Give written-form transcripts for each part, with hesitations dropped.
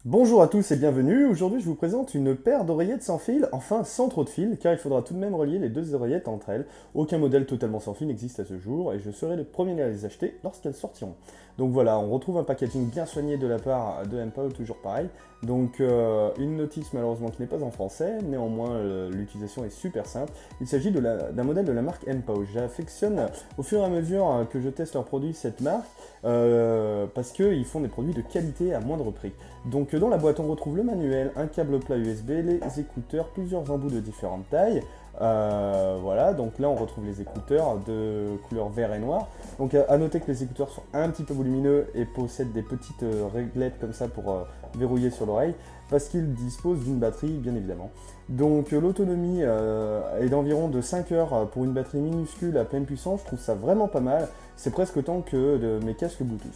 Bonjour à tous et bienvenue. Aujourd'hui, je vous présente une paire d'oreillettes sans fil, enfin sans trop de fil, car il faudra tout de même relier les deux oreillettes entre elles. Aucun modèle totalement sans fil n'existe à ce jour et je serai le premier à les acheter lorsqu'elles sortiront. Donc voilà, on retrouve un packaging bien soigné de la part de M-Power, toujours pareil. Donc une notice malheureusement qui n'est pas en français, néanmoins l'utilisation est super simple. Il s'agit d'un modèle de la marque M-Power. J'affectionne au fur et à mesure que je teste leurs produits cette marque parce qu'ils font des produits de qualité à moindre prix. Donc dans la boîte on retrouve le manuel, un câble plat USB, les écouteurs, plusieurs embouts de différentes tailles. Voilà, donc là on retrouve les écouteurs de couleur vert et noir. Donc à noter que les écouteurs sont un petit peu volumineux et possèdent des petites réglettes comme ça pour verrouiller sur l'oreille, parce qu'ils disposent d'une batterie bien évidemment. Donc l'autonomie est d'environ de 5 heures pour une batterie minuscule à pleine puissance, je trouve ça vraiment pas mal. C'est presque autant que de mes casques Bluetooth.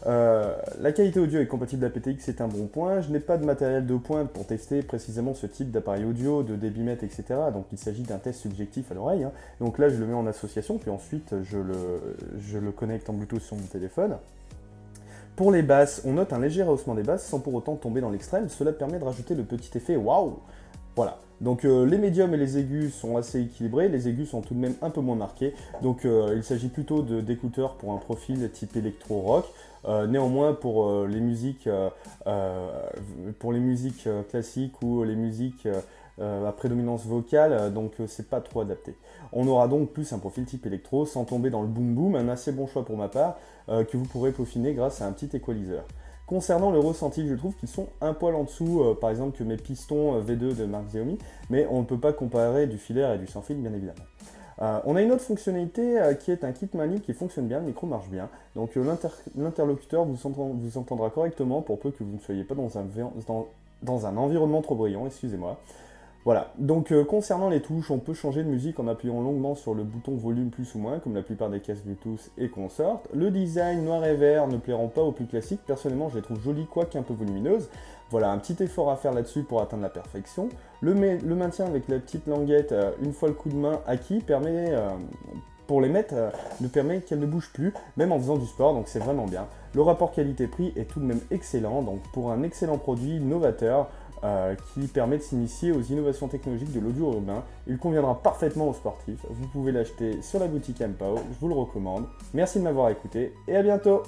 La qualité audio est compatible aptX, c'est un bon point. Je n'ai pas de matériel de pointe pour tester précisément ce type d'appareil audio, de débitmètre, etc. Donc il s'agit d'un test subjectif à l'oreille. Donc là je le mets en association, puis ensuite je le connecte en Bluetooth sur mon téléphone. Pour les basses, on note un léger rehaussement des basses sans pour autant tomber dans l'extrême. Cela permet de rajouter le petit effet waouh. Voilà, donc les médiums et les aigus sont assez équilibrés, les aigus sont tout de même un peu moins marqués, donc il s'agit plutôt d'écouteurs pour un profil type électro-rock. Néanmoins, pour les musiques classiques ou les musiques à prédominance vocale, donc c'est pas trop adapté. On aura donc plus un profil type électro, sans tomber dans le boom boom, un assez bon choix pour ma part, que vous pourrez peaufiner grâce à un petit équaliseur. Concernant le ressenti, je trouve qu'ils sont un poil en dessous, par exemple, que mes pistons V2 de marque Xiaomi, mais on ne peut pas comparer du filaire et du sans fil, bien évidemment. On a une autre fonctionnalité qui est un kit main libre qui fonctionne bien, le micro marche bien, donc l'interlocuteur vous entendra correctement pour peu que vous ne soyez pas dans un environnement trop brillant, excusez-moi. Voilà, donc concernant les touches, on peut changer de musique en appuyant longuement sur le bouton volume plus ou moins, comme la plupart des casques Bluetooth et consortes. Le design noir et vert ne plairont pas aux plus classiques, personnellement je les trouve jolies quoique un peu volumineuses. Voilà, un petit effort à faire là-dessus pour atteindre la perfection. Le maintien avec la petite languette, une fois le coup de main acquis, pour les mettre, ne permet qu'elles ne bougent plus, même en faisant du sport, donc c'est vraiment bien. Le rapport qualité-prix est tout de même excellent, donc pour un excellent produit novateur, qui permet de s'initier aux innovations technologiques de l'audio urbain. Il conviendra parfaitement aux sportifs. Vous pouvez l'acheter sur la boutique M-Power, je vous le recommande. Merci de m'avoir écouté et à bientôt!